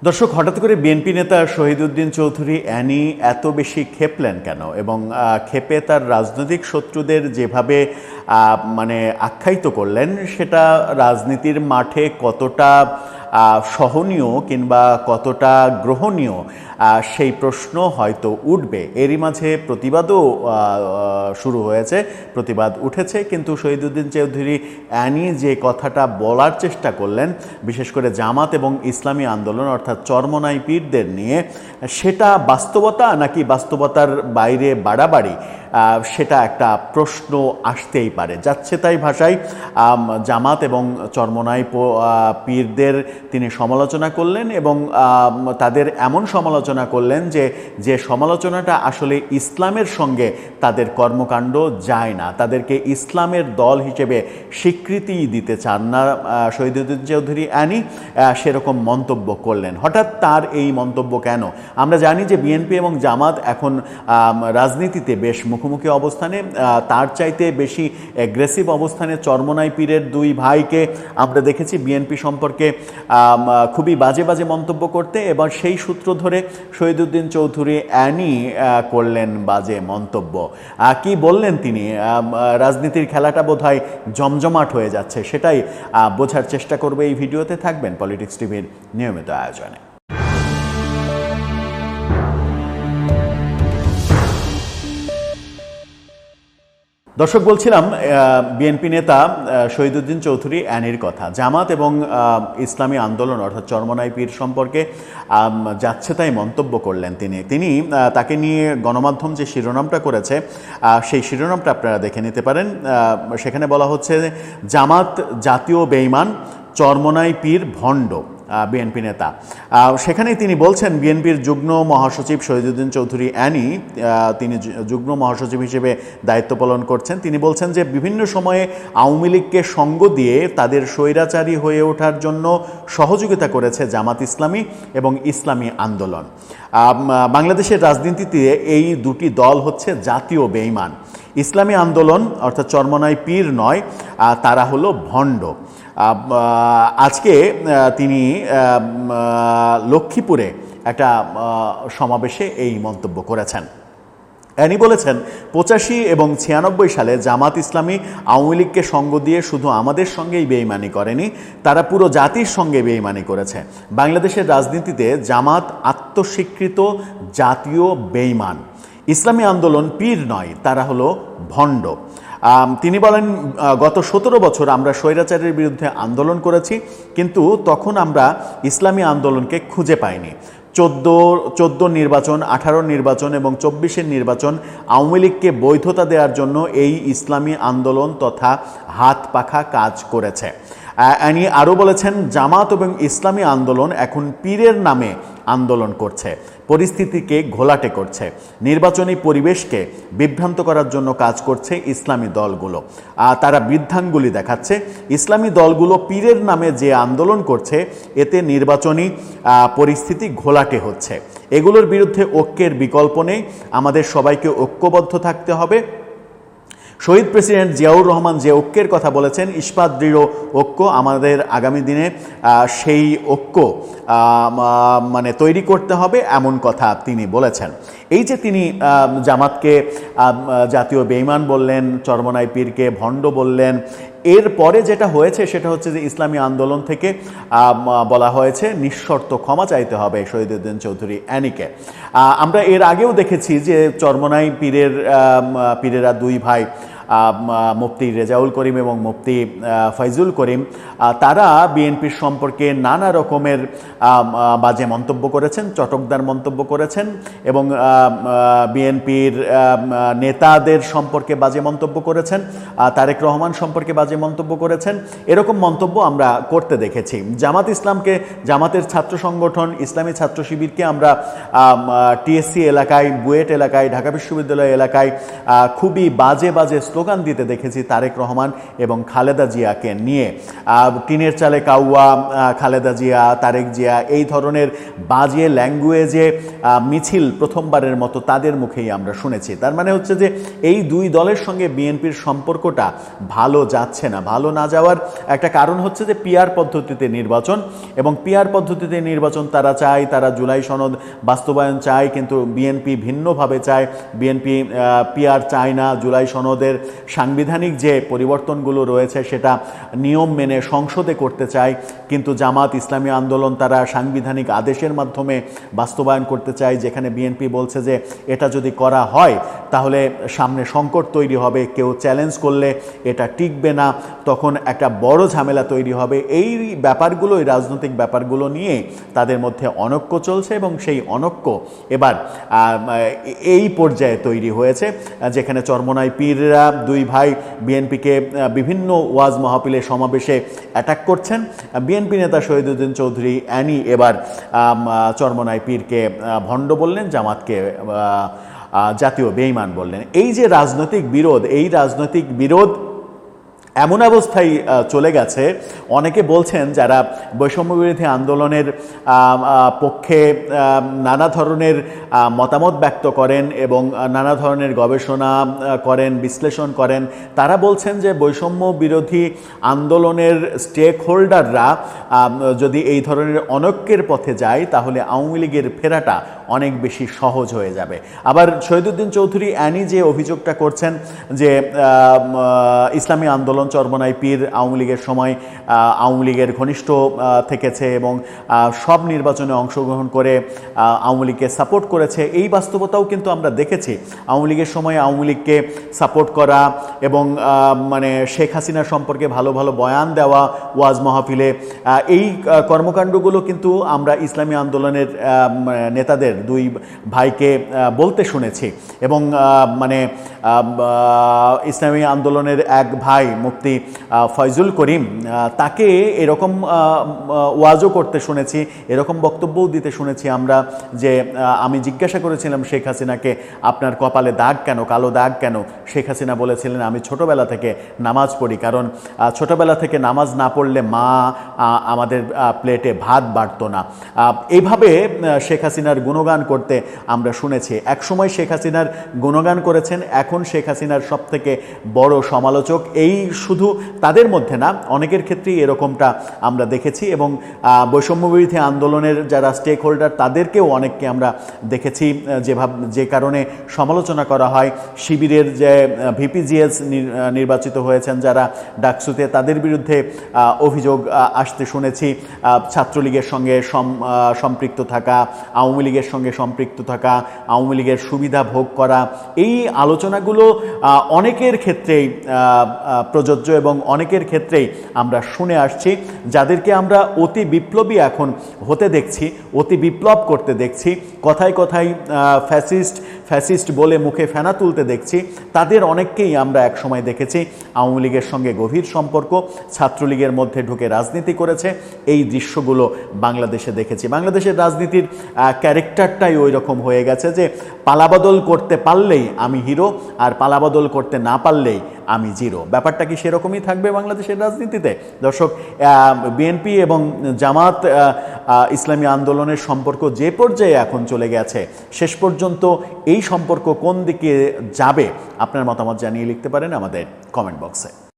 দর্শক, হঠাৎ করে বিএনপি নেতা শহীদউদ্দিন চৌধুরী অ্যানি এত বেশি ক্ষেপলেন কেন, এবং ক্ষেপে তার রাজনৈতিক শত্রুদের যেভাবে আখ্যায়িত করলেন, সেটা রাজনীতির মাঠে কতটা সহনীয় কিংবা কতটা গ্রহণীয়, সেই প্রশ্ন হয়তো উঠবে। এরই মাঝে প্রতিবাদও শুরু হয়েছে, প্রতিবাদ উঠেছে, কিন্তু শহীদউদ্দিন চৌধুরী অ্যানি যে কথাটা বলার চেষ্টা করলেন, বিশেষ করে জামাত এবং ইসলামী আন্দোলন অর্থাৎ চরমনাই পীরদের নিয়ে, সেটা বাস্তবতা নাকি বাস্তবতার বাইরে বাড়াবাড়ি, সেটা একটা প্রশ্ন আসতেই পারে। যাচ্ছে তাই ভাষায় জামাত এবং চরমনাই পীরদের তিনি সমালোচনা করলেন, এবং তাদের এমন সমালোচনা করলেন যে সমালোচনাটা আসলে ইসলামের সঙ্গে তাদের কর্মকাণ্ড যায় না, তাদেরকে ইসলামের দল হিসেবে স্বীকৃতি দিতে চান না শহীদউদ্দিন চৌধুরী অ্যানি, সেরকম মন্তব্য করলেন। হঠাৎ তার এই মন্তব্য কেন? আমরা জানি যে বিএনপি এবং জামাত এখন রাজনীতিতে বেশ মুখোমুখি অবস্থানে, তার চাইতে বেশি অ্যাগ্রেসিভ অবস্থানে চরমনাই পীরের দুই ভাইকে আমরা দেখেছি বিএনপি সম্পর্কে খুবই বাজে বাজে মন্তব্য করতে। এবার সেই সূত্র ধরে শহীদউদ্দিন চৌধুরী অ্যানি করলেন বাজে মন্তব্য। কি বললেন তিনি? রাজনীতির খেলাটা বোধহয় জমজমাট হয়ে যাচ্ছে, সেটাই বোঝার চেষ্টা করবে এই ভিডিওতে। থাকবেন পলিটিক্স টিভির নিয়মিত আয়োজনে। দর্শক, বলছিলাম বিএনপি নেতা শহীদউদ্দিন চৌধুরী অ্যানির কথা। জামাত এবং ইসলামী আন্দোলন অর্থাৎ চরমনাই পীর সম্পর্কে যাচ্ছে তাই মন্তব্য করলেন তিনি। তাকে নিয়ে গণমাধ্যম যে শিরোনামটা করেছে, সেই শিরোনামটা আপনারা দেখে নিতে পারেন। সেখানে বলা হচ্ছে, জামাত জাতীয় বেঈমান, চরমনাই পীর ভণ্ড। বিএনপি নেতা সেখানেই তিনি বলছেন, বিএনপির যুগ্ম মহাসচিব শহীদউদ্দিন চৌধুরী অ্যানি, তিনি যুগ্ম মহাসচিব হিসেবে দায়িত্ব পালন করছেন। তিনি বলছেন যে বিভিন্ন সময়ে আওয়ামী লীগকে সঙ্গ দিয়ে তাদের স্বৈরাচারী হয়ে ওঠার জন্য সহযোগিতা করেছে জামাত ইসলামী এবং ইসলামী আন্দোলন। বাংলাদেশের রাজনীতিতে এই দুটি দল হচ্ছে জাতীয় বেঈমান। ইসলামী আন্দোলন অর্থাৎ চরমনাই পীর নয়, তারা হলো ভণ্ড। আজকে তিনি লক্ষ্মীপুরে একটা সমাবেশে এই মন্তব্য করেছেন। অ্যানি বলেছেন, 85 এবং 96 সালে জামাত ইসলামী আওয়ামী লীগকে সঙ্গ দিয়ে শুধু আমাদের সঙ্গেই বেইমানি করেনি, তারা পুরো জাতির সঙ্গে বেইমানি করেছে। বাংলাদেশের রাজনীতিতে জামাত আত্মস্বীকৃত জাতীয় বেইমান। ইসলামী আন্দোলন পীর নয়, তারা হলো ভণ্ড। তিনি বলেন, গত 17 বছর আমরা স্বৈরাচারের বিরুদ্ধে আন্দোলন করেছি, কিন্তু তখন আমরা ইসলামী আন্দোলনকে খুঁজে পাইনি। 14 নির্বাচন, 18 নির্বাচন এবং 24-এর নির্বাচন আওয়ামী লীগকে বৈধতা দেওয়ার জন্য এই ইসলামী আন্দোলন তথা হাত পাখা কাজ করেছে। অ্যানি আরও বলেছেন, জামাত এবং ইসলামী আন্দোলন এখন পীরের নামে আন্দোলন করছে, পরিস্থিতিকে ঘোলাটে করছে, নির্বাচনী পরিবেশকে বিভ্রান্ত করার জন্য কাজ করছে ইসলামী দলগুলো। তারা বৃদ্ধাঙ্গুলি দেখাচ্ছে। ইসলামী দলগুলো পীরের নামে যে আন্দোলন করছে, এতে নির্বাচনী পরিস্থিতি ঘোলাটে হচ্ছে। এগুলোর বিরুদ্ধে ঐক্যের বিকল্প নেই, আমাদের সবাইকে ঐক্যবদ্ধ থাকতে হবে। শহীদ প্রেসিডেন্ট জিয়াউর রহমান যে ঐক্যের কথা বলেছেন, ইস্পাত দৃঢ় ঐক্য, আমাদের আগামী দিনে সেই ঐক্য তৈরি করতে হবে, এমন কথা তিনি বলেছেন। এই যে তিনি জামাতকে জাতীয় বেঈমান বললেন, চরমনাই পীরকে ভণ্ড বললেন, এরপরে যেটা হয়েছে সেটা হচ্ছে যে ইসলামী আন্দোলন থেকে বলা হয়েছে নিঃশর্ত ক্ষমা চাইতে হবে শহীদউদ্দিন চৌধুরী অ্যানিকে। আমরা এর আগেও দেখেছি যে চরমনাই পীরেরা দুই ভাই, মুফতি রেজাউল করিম এবং মুফতি ফয়জুল করিম, তারা বিএনপির সম্পর্কে নানা রকমের বাজে মন্তব্য করেছেন, চটকদার মন্তব্য করেছেন, এবং বিএনপির নেতাদের সম্পর্কে বাজে মন্তব্য করেছেন, তারেক রহমান সম্পর্কে বাজে মন্তব্য করেছেন। এরকম মন্তব্য আমরা করতে দেখেছি। জামাতের ছাত্র সংগঠন ইসলামী ছাত্র শিবিরকে আমরা টিএসসি এলাকায়, বুয়েট এলাকায়, ঢাকা বিশ্ববিদ্যালয় এলাকায় খুবই বাজে বাজে স্লোগান দিতে দেখেছি তারেক রহমান এবং খালেদা জিয়াকে নিয়ে। টিনের চালে কাউয়া, খালেদা জিয়া, তারেক জিয়া, এই ধরনের বাজে ল্যাঙ্গুয়েজে মিছিল প্রথমবারের মতো তাদের মুখেই আমরা শুনেছি। তার মানে হচ্ছে যে এই দুই দলের সঙ্গে বিএনপির সম্পর্কটা ভালো যাচ্ছে না। ভালো না যাওয়ার একটা কারণ হচ্ছে যে পিআর পদ্ধতিতে নির্বাচন, এবং পিআর পদ্ধতিতে নির্বাচন তারা চায়, তারা জুলাই সনদ বাস্তবায়ন চায়, কিন্তু বিএনপি ভিন্নভাবে চায়। বিএনপি পিআর চায় না, জুলাই সনদের সাংবিধানিক যে পরিবর্তনগুলো রয়েছে সেটা নিয়ম মেনে সংসদে করতে চায়, কিন্তু জামাত, ইসলামী আন্দোলন তারা সাংবিধানিক আদেশের মাধ্যমে বাস্তবায়ন করতে চায়, যেখানে বিএনপি বলছে যে এটা যদি করা হয় তাহলে সামনে সংকট তৈরি হবে, কেউ চ্যালেঞ্জ করলে এটা টিকবে না, তখন একটা বড় ঝামেলা তৈরি হবে। এই ব্যাপারগুলো, এই রাজনৈতিক ব্যাপারগুলো নিয়ে তাদের মধ্যে অনৈক্য চলছে, এবং সেই অনৈক্য এবার এই পর্যায়ে তৈরি হয়েছে, যেখানে চরমোনাই পীররা দুই ভাই বিএনপিকে বিভিন্ন ওয়াজ মাহফিলে সমাবেশে অ্যাটাক করছেন। বিএনপি নেতা শহীদুদ্দিন চৌধুরী অ্যানি এবার চরমোনাই পীরকে ভণ্ড বললেন, জামাতকে জাতীয় বেঈমান বললেন। এই যে রাজনৈতিক বিরোধ, এই রাজনৈতিক বিরোধ এমন অবস্থায় চলে গেছে, অনেকে বলছেন যারা বৈষম্যবিরোধী আন্দোলনের পক্ষে নানা ধরনের মতামত ব্যক্ত করেন এবং নানা ধরনের গবেষণা করেন, বিশ্লেষণ করেন, তারা বলছেন যে বৈষম্য বিরোধী আন্দোলনের স্টেক হোল্ডাররা যদি এই ধরনের অনৈক্যের পথে যায় তাহলে আওয়ামী লীগের ফেরাটা অনেক বেশি সহজ হয়ে যাবে। আবার শহীদুদ্দিন চৌধুরী অ্যানি যে অভিযোগটা করছেন যে ইসলামী আন্দোলন, চরমোনাই পীর আওয়ামী লীগের সময় আওয়ামী লীগের ঘনিষ্ঠ থেকেছে এবং সব নির্বাচনে অংশগ্রহণ করে আওয়ামী লীগকে সাপোর্ট করেছে, এই বাস্তবতাও কিন্তু আমরা দেখেছি। আওয়ামী লীগের সময় আওয়ামী লীগকে সাপোর্ট করা এবং মানে শেখ হাসিনা সম্পর্কে ভালো ভালো বয়ান দেওয়া ওয়াজ মাহফিলে, এই কর্মকাণ্ডগুলো কিন্তু আমরা ইসলামী আন্দোলনের নেতাদের দুই ভাইকে বলতে শুনেছি। এবং মানে ইসলামী আন্দোলনের এক ভাই মুফতি ফয়জুল করিম, তাকে এরকম ওয়াজও করতে শুনেছি, এরকম বক্তব্যও দিতে শুনেছি আমরা, যে আমি জিজ্ঞাসা করেছিলাম শেখ হাসিনাকে, আপনার কপালে দাগ কেন, কালো দাগ কেন? শেখ হাসিনা বলেছিলেন, আমি ছোটবেলা থেকে নামাজ পড়ি, কারণ ছোটবেলা থেকে নামাজ না পড়লে মা আমাদের প্লেটে ভাত বাড়তো না। এইভাবে শেখ হাসিনার গুণগান করতে আমরা শুনেছি। একসময় শেখ হাসিনার গুণগান করেছেন, এখন শেখ হাসিনার সবথেকে বড় সমালোচক। এই শুধু তাদের মধ্যে না, অনেকের ক্ষেত্রেই এরকমটা আমরা দেখেছি। এবং বৈষম্যবিরোধী আন্দোলনের যারা স্টেক হোল্ডার তাদেরকেও অনেককে আমরা দেখেছি যে কারণে সমালোচনা করা হয়। শিবিরের যে ভিপিজিএস নির্বাচিত হয়েছেন যারা ডাকসুতে, তাদের বিরুদ্ধে অভিযোগ আসতে শুনেছি। ছাত্রলীগের সঙ্গে সম্পৃক্ত থাকা, আওয়ামী লীগের সঙ্গে সম্পৃক্ত থাকা, আওয়ামী লীগের সুবিধা ভোগ করা, এই আলোচনাগুলো অনেকের ক্ষেত্রেই প্রযোজ্য এবং অনেকের ক্ষেত্রেই আমরা শুনে আসছি। যাদেরকে আমরা অতি বিপ্লবী এখন হতে দেখছি, অতি বিপ্লব করতে দেখছি, কথায় কথায় ফ্যাসিস্ট বলে মুখে ফেনা তুলতে দেখছি, তাদের অনেককেই আমরা একসময় দেখেছি আওয়ামী লীগের সঙ্গে গভীর সম্পর্ক, ছাত্রলীগের মধ্যে ঢুকে রাজনীতি করেছে। এই দৃশ্যগুলো বাংলাদেশে দেখেছি। বাংলাদেশের রাজনীতির ক্যারেক্টারটাই ওই রকম হয়ে গেছে যে পালাবদল করতে পারলেই আমি হিরো, আর পালাবদল করতে না পারলেই আমি জিরো। ব্যাপারটা কি সেরকমই থাকবে বাংলাদেশের রাজনীতিতে? দর্শক, বিএনপি এবং জামাত ইসলামী আন্দোলনের সম্পর্ক যে পর্যায়ে এখন চলে গেছে, শেষ পর্যন্ত এই সম্পর্ক কোন দিকে যাবে আপনার মতামত জানিয়ে লিখতে পারেন আমাদের কমেন্ট বক্সে।